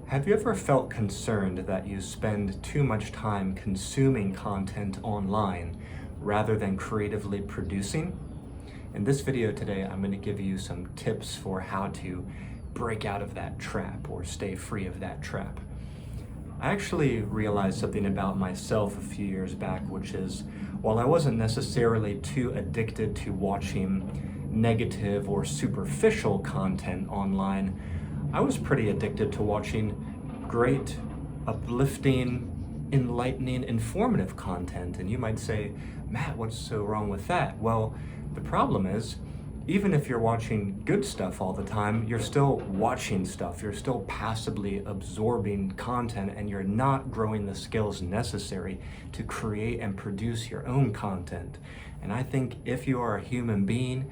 Have you ever felt concerned that you spend too much time consuming content online rather than creatively producing? In this video today, I'm going to give you some tips for how to break out of that trap or stay free of that trap. I actually realized something about myself a few years back, which is while I wasn't necessarily too addicted to watching negative or superficial content online, I was pretty addicted to watching great, uplifting, enlightening, informative content. And you might say, Matt, what's so wrong with that? Well, the problem is, even if you're watching good stuff all the time, you're still watching stuff. You're still passively absorbing content, and you're not growing the skills necessary to create and produce your own content. And I think if you are a human being,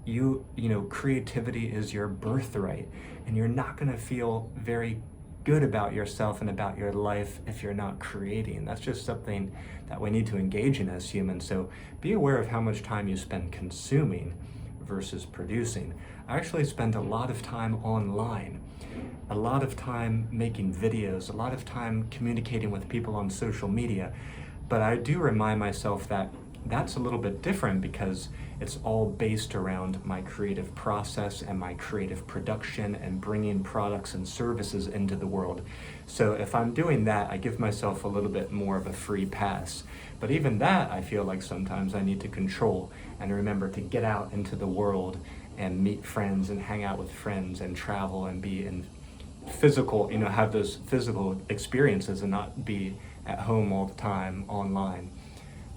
you know, creativity is your birthright, and you're not going to feel very good about yourself and about your life if you're not creating. That's just something that we need to engage in as humans. So be aware of how much time you spend consuming versus producing. I actually spend a lot of time online, a lot of time making videos, a lot of time communicating with people on social media. But I do remind myself that that's a little bit different because it's all based around my creative process and my creative production and bringing products and services into the world. So if I'm doing that, I give myself a little bit more of a free pass. But even that, I feel like sometimes I need to control and remember to get out into the world and meet friends and hang out with friends and travel and be in physical, have those physical experiences and not be at home all the time online.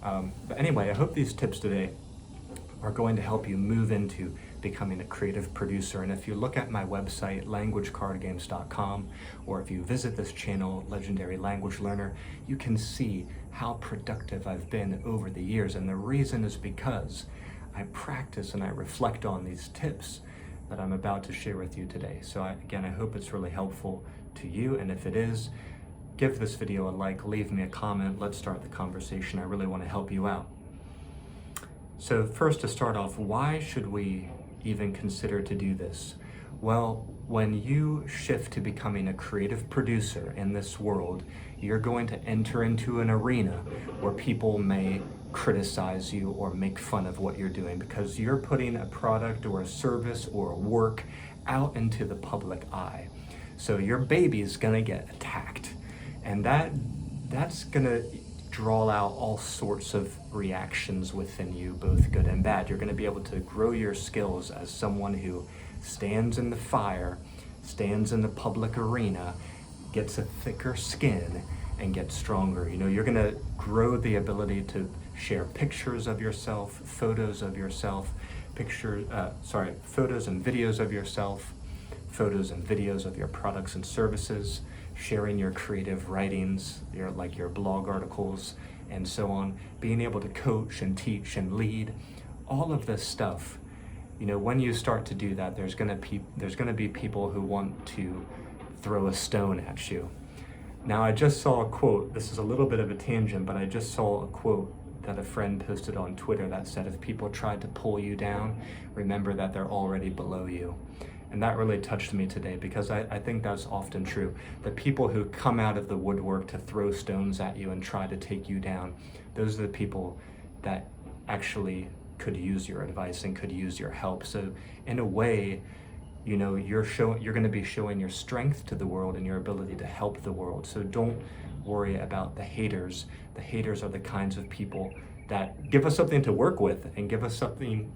But anyway, I hope these tips today are going to help you move into becoming a creative producer. And if you look at my website, languagecardgames.com, or if you visit this channel, Legendary Language Learner, you can see how productive I've been over the years. And the reason is because I practice and I reflect on these tips that I'm about to share with you today. So again, I hope it's really helpful to you. And if it is, give this video a like, leave me a comment, let's start the conversation. I really want to help you out. So first, to start off, why should we even consider to do this? Well, when you shift to becoming a creative producer in this world, you're going to enter into an arena where people may criticize you or make fun of what you're doing because you're putting a product or a service or a work out into the public eye. So your baby is gonna get attacked. And that's gonna draw out all sorts of reactions within you, both good and bad. You're gonna be able to grow your skills as someone who stands in the fire, stands in the public arena, gets a thicker skin, and gets stronger. You're gonna grow the ability to share pictures of yourself, photos of yourself, photos and videos of yourself, photos and videos of your products and services, sharing your creative writings, your blog articles, and so on, being able to coach and teach and lead, all of this stuff. When you start to do that, there's gonna be people who want to throw a stone at you. Now, I just saw a quote, this is a little bit of a tangent, but I just saw a quote that a friend posted on Twitter that said, if people tried to pull you down, remember that they're already below you. And that really touched me today because I think that's often true. The people who come out of the woodwork to throw stones at you and try to take you down, those are the people that actually could use your advice and could use your help. So in a way, you're going to be showing your strength to the world and your ability to help the world. So don't worry about the haters. The haters are the kinds of people that give us something to work with and give us something,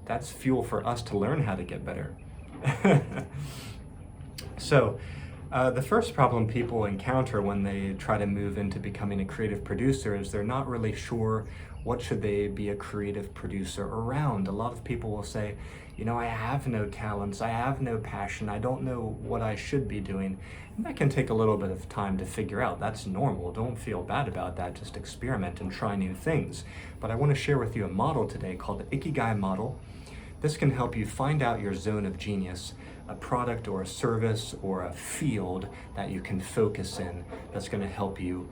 that's fuel for us to learn how to get better. So the first problem people encounter when they try to move into becoming a creative producer is they're not really sure what should they be a creative producer around. A lot of people will say, I have no talents, I have no passion, I don't know what I should be doing. And that can take a little bit of time to figure out. That's normal. Don't feel bad about that. Just experiment and try new things. But I want to share with you a model today called the ikigai model. This can help you find out your zone of genius, a product or a service or a field that you can focus in that's going to help you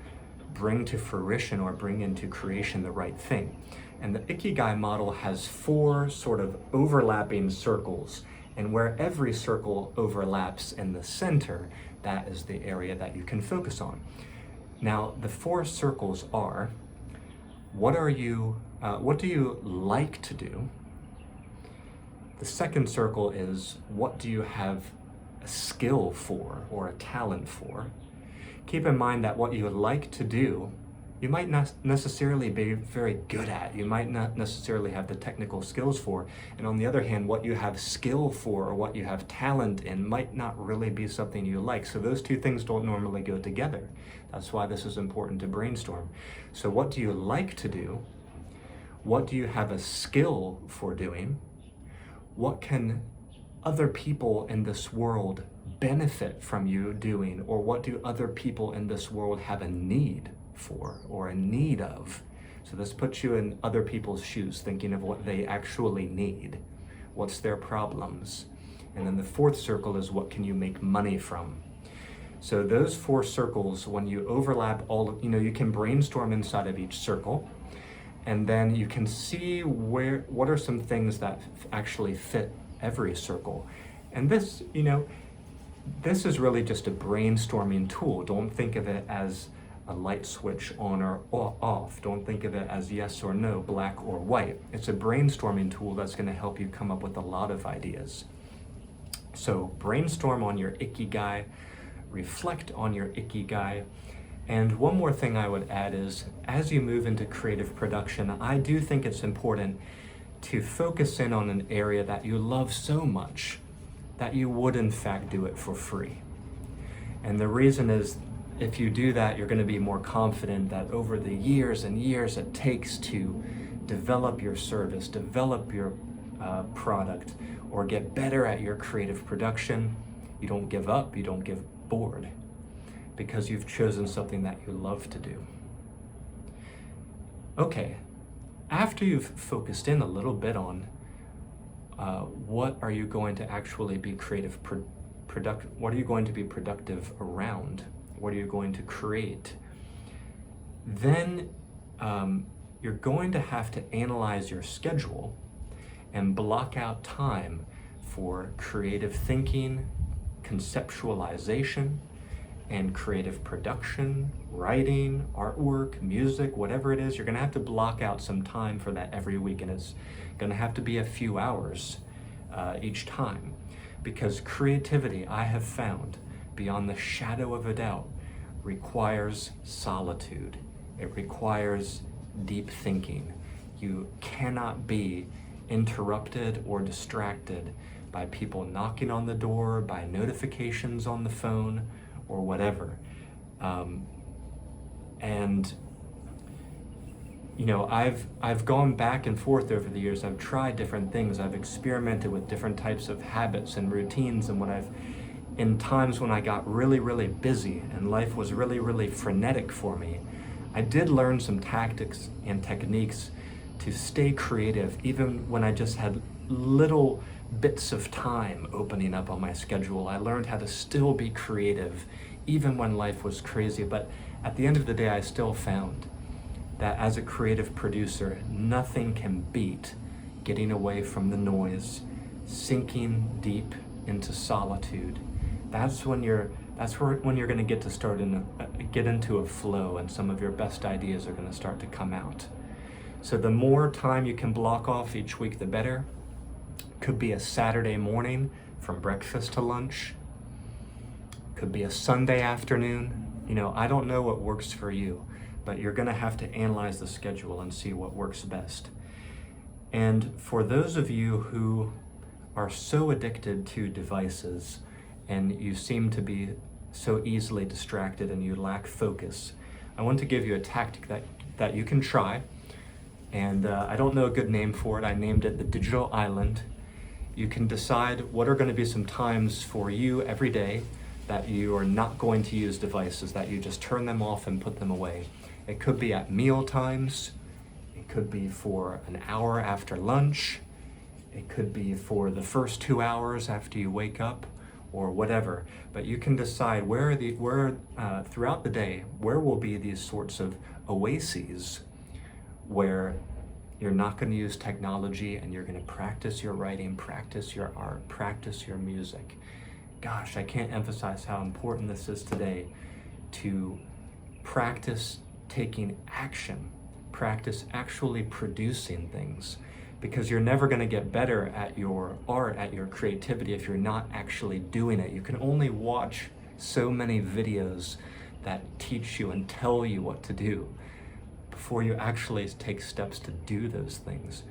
bring to fruition or bring into creation the right thing. And the ikigai model has 4 sort of overlapping circles, And where every circle overlaps in the center, that is the area that you can focus on. Now, the 4 circles are, what do you like to do? The second circle is, what do you have a skill for or a talent for? Keep in mind that what you would like to do, you might not necessarily be very good at. You might not necessarily have the technical skills for. And on the other hand, what you have skill for or what you have talent in might not really be something you like. So those 2 things don't normally go together. That's why this is important to brainstorm. So what do you like to do? What do you have a skill for doing? What can other people in this world benefit from you doing? Or what do other people in this world have a need for or a need of? So this puts you in other people's shoes, thinking of what they actually need. What's their problems? And then the 4th circle is, what can you make money from? So those 4 circles, when you overlap you can brainstorm inside of each circle, and then you can see what are some things that actually fit every circle. And this, this is really just a brainstorming tool. Don't think of it as a light switch on or off. Don't think of it as yes or no, black or white. It's a brainstorming tool that's going to help you come up with a lot of ideas. So brainstorm on your ikigai, reflect on your ikigai. And one more thing I would add is, as you move into creative production, I do think it's important to focus in on an area that you love so much that you would in fact do it for free. And the reason is, if you do that, you're going to be more confident that over the years and years it takes to develop your service, develop your product, or get better at your creative production, you don't give up, you don't get bored, because you've chosen something that you love to do. Okay, after you've focused in a little bit on what are you going to actually be what are you going to be productive around? What are you going to create? Then you're going to have to analyze your schedule and block out time for creative thinking, conceptualization, and creative production, writing, artwork, music, whatever it is. You're going to have to block out some time for that every week, and it's going to have to be a few hours each time, because creativity, I have found, beyond the shadow of a doubt, requires solitude. It requires deep thinking. You cannot be interrupted or distracted by people knocking on the door, by notifications on the phone, or whatever. And I've gone back and forth over the years. I've tried different things. I've experimented with different types of habits and routines, and in times when I got really, really busy and life was really, really frenetic for me, I did learn some tactics and techniques to stay creative, even when I just had little bits of time opening up on my schedule. I learned how to still be creative, even when life was crazy. But at the end of the day, I still found that as a creative producer, nothing can beat getting away from the noise, sinking deep into solitude. That's when you're going to get to get into a flow, and some of your best ideas are going to start to come out. So the more time you can block off each week, the better. Could be a Saturday morning from breakfast to lunch. Could be a Sunday afternoon. I don't know what works for you, but you're going to have to analyze the schedule and see what works best. And for those of you who are so addicted to devices and you seem to be so easily distracted and you lack focus, I want to give you a tactic that you can try. And I don't know a good name for it. I named it the Digital Island. You can decide what are going to be some times for you every day that you are not going to use devices, that you just turn them off and put them away. It could be at meal times. It could be for an hour after lunch. It could be for the first 2 hours after you wake up, or whatever. But you can decide where throughout the day, where will be these sorts of oases where You're not going to use technology, and you're going to practice your writing, practice your art, practice your music. Gosh, I can't emphasize how important this is today, to practice taking action, practice actually producing things, because you're never going to get better at your art, at your creativity, if you're not actually doing it. You can only watch so many videos that teach you and tell you what to do before you actually take steps to do those things.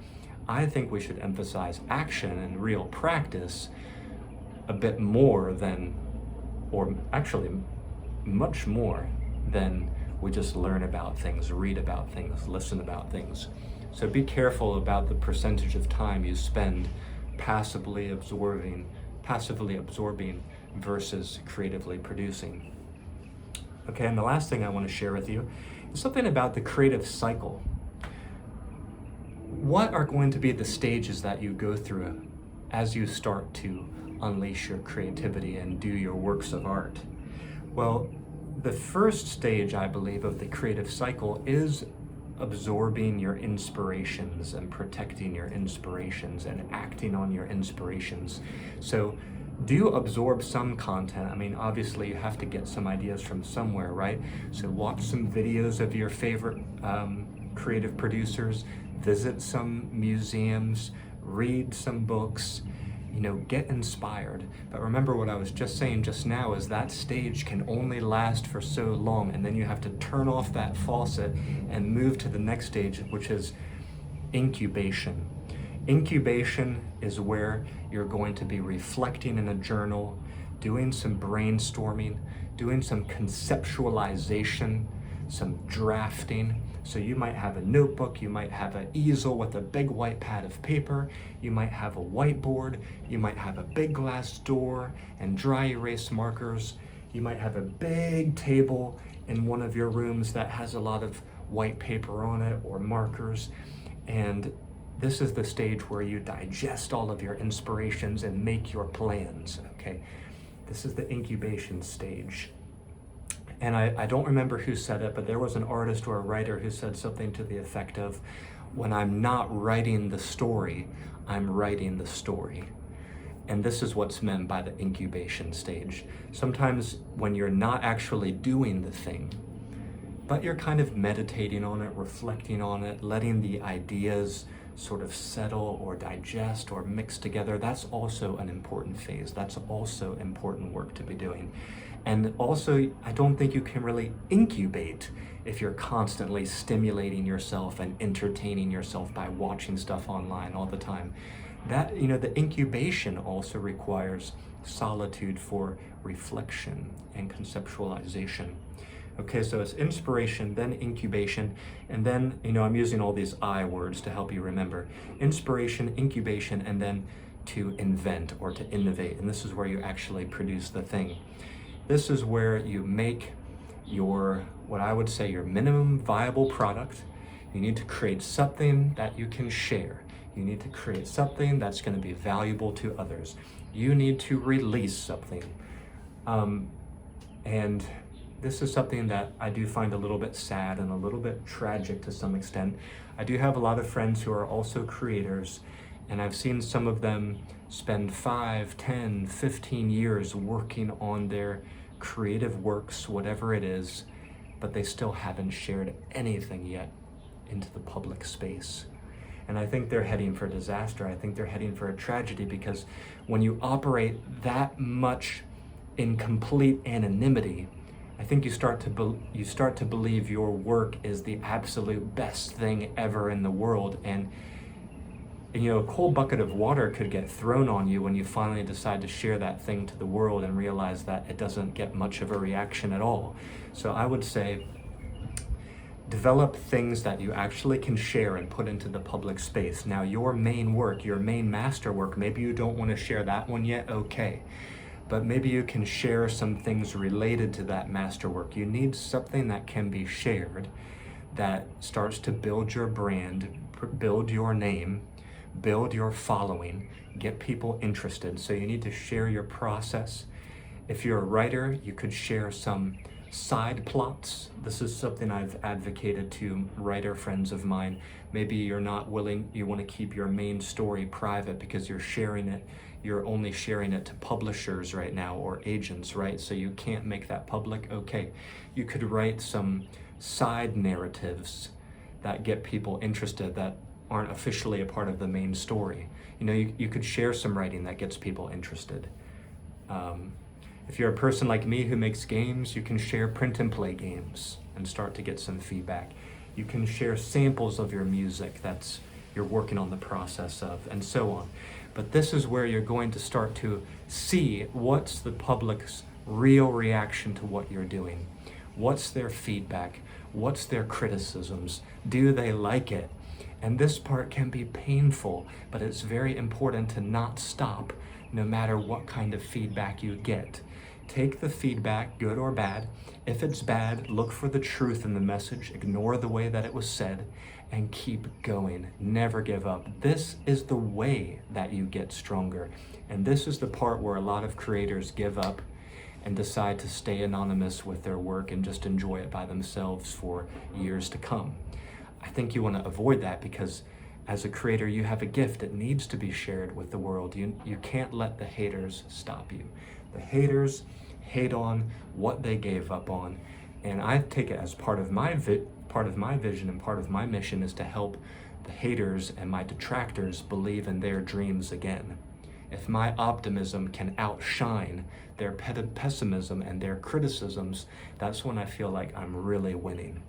I think we should emphasize action and real practice a bit more than, or actually much more than, we just learn about things, read about things, listen about things. So be careful about the percentage of time you spend passively absorbing versus creatively producing. Okay, and the last thing I want to share with you is something about the creative cycle. What are going to be the stages that you go through as you start to unleash your creativity and do your works of art? Well, the first stage, I believe, of the creative cycle is absorbing your inspirations and protecting your inspirations and acting on your inspirations. So do absorb some content. I mean, obviously you have to get some ideas from somewhere, right? So watch some videos of your favorite creative producers, visit some museums, read some books, get inspired. But remember, what I was just saying just now is that stage can only last for so long, and then you have to turn off that faucet and move to the next stage, which is incubation. Incubation is where you're going to be reflecting in a journal, doing some brainstorming, doing some conceptualization, some drafting. So you might have a notebook, you might have an easel with a big white pad of paper, you might have a whiteboard, you might have a big glass door and dry erase markers, you might have a big table in one of your rooms that has a lot of white paper on it or markers. And this is the stage where you digest all of your inspirations and make your plans, okay? This is the incubation stage. And I don't remember who said it, but there was an artist or a writer who said something to the effect of, when I'm not writing the story, I'm writing the story. And this is what's meant by the incubation stage. Sometimes when you're not actually doing the thing, but you're kind of meditating on it, reflecting on it, letting the ideas sort of settle or digest or mix together, that's also an important phase. That's also important work to be doing. And also, I don't think you can really incubate if you're constantly stimulating yourself and entertaining yourself by watching stuff online all the time. That, the incubation also requires solitude for reflection and conceptualization. Okay, so it's inspiration, then incubation, and then, I'm using all these I words to help you remember. Inspiration, incubation, and then to invent or to innovate. And this is where you actually produce the thing. This is where you make your, what I would say, your minimum viable product. You need to create something that you can share. You need to create something that's going to be valuable to others. You need to release something. And this is something that I do find a little bit sad and a little bit tragic to some extent. I do have a lot of friends who are also creators, and I've seen some of them spend 5, 10, 15 years working on their creative works, whatever it is, but they still haven't shared anything yet into the public space. And I think they're heading for disaster. I think they're heading for a tragedy, because when you operate that much in complete anonymity, I think you start to believe your work is the absolute best thing ever in the world, and a cold bucket of water could get thrown on you when you finally decide to share that thing to the world and realize that it doesn't get much of a reaction at all. So I would say, develop things that you actually can share and put into the public space. Now, your main work, your main masterwork, maybe you don't want to share that one yet, okay. But maybe you can share some things related to that masterwork. You need something that can be shared, that starts to build your brand, build your name, build your following, get people interested. So you need to share your process. If you're a writer, you could share some side plots. This is something I've advocated to writer friends of mine. Maybe you're not willing, you want to keep your main story private because you're only sharing it to publishers right now or agents, right? So you can't make that public. Okay, you could write some side narratives that get people interested that aren't officially a part of the main story. You know, you could share some writing that gets people interested. If you're a person like me who makes games, you can share print and play games and start to get some feedback. You can share samples of your music that's you're working on the process of, and so on. But this is where you're going to start to see what's the public's real reaction to what you're doing. What's their feedback? What's their criticisms? Do they like it? And this part can be painful, but it's very important to not stop no matter what kind of feedback you get. Take the feedback, good or bad. If it's bad, look for the truth in the message, ignore the way that it was said, and keep going. Never give up. This is the way that you get stronger. And this is the part where a lot of creators give up and decide to stay anonymous with their work and just enjoy it by themselves for years to come. I think you want to avoid that because as a creator, you have a gift. It needs to be shared with the world. You can't let the haters stop you. The haters hate on what they gave up on, and I take it as part of my vision and part of my mission is to help the haters and my detractors believe in their dreams again. If my optimism can outshine their pessimism and their criticisms, that's when I feel like I'm really winning.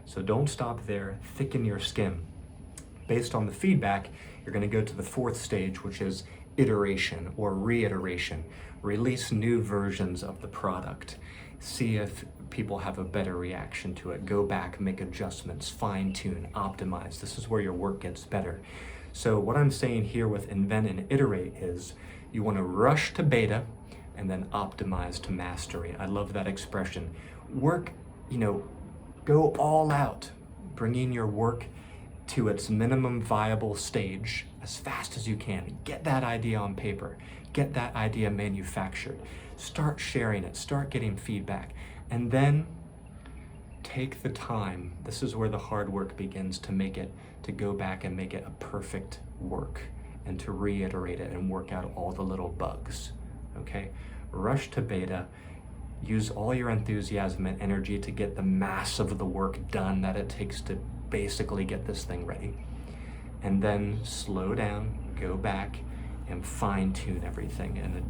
So don't stop there, thicken your skin. Based on the feedback, you're going to go to the fourth stage, which is iteration or reiteration. Release new versions of the product. See if people have a better reaction to it. Go back, make adjustments, fine tune, optimize. This is where your work gets better. So what I'm saying here with invent and iterate is you want to rush to beta and then optimize to mastery. I love that expression. Work, go all out, bringing your work to its minimum viable stage as fast as you can. Get that idea on paper, get that idea manufactured, start sharing it, start getting feedback, and then take the time. This is where the hard work begins to go back and make it a perfect work and to reiterate it and work out all the little bugs, okay? Rush to beta, use all your enthusiasm and energy to get the mass of the work done that it takes to basically get this thing ready. And then slow down, go back and fine tune everything and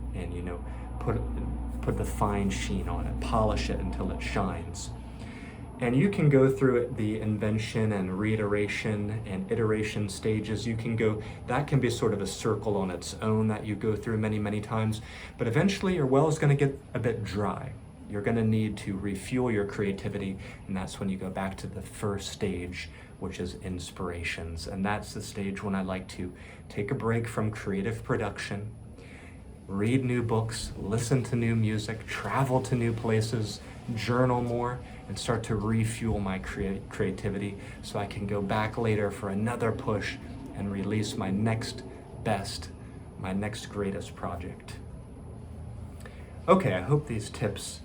put the fine sheen on it, polish it until it shines. And you can go through the invention and reiteration and iteration stages. That can be sort of a circle on its own that you go through many, many times. But eventually your well is going to get a bit dry. You're going to need to refuel your creativity, and that's when you go back to the first stage, which is inspirations. And that's the stage when I like to take a break from creative production, read new books, listen to new music, travel to new places, journal more, and start to refuel my creativity so I can go back later for another push and release my next best, my next greatest project. Okay, I hope these tips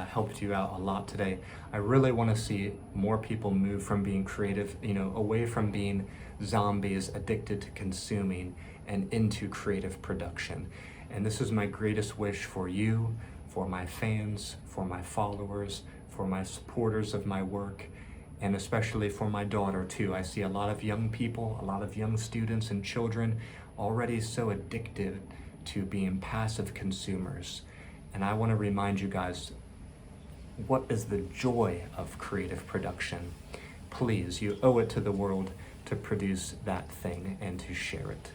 helped you out a lot today. I really want to see more people move from being creative, away from being zombies addicted to consuming and into creative production. And this is my greatest wish for you, for my fans, for my followers, for my supporters of my work, and especially for my daughter too. I see a lot of young people, a lot of young students and children already so addicted to being passive consumers. And I want to remind you guys, what is the joy of creative production? Please, you owe it to the world to produce that thing and to share it.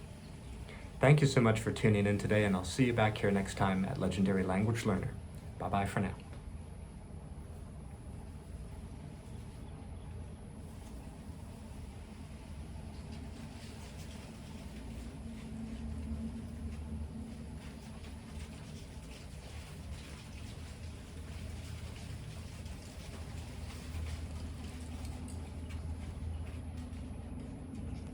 Thank you so much for tuning in today, and I'll see you back here next time at Legendary Language Learner. Bye-bye for now.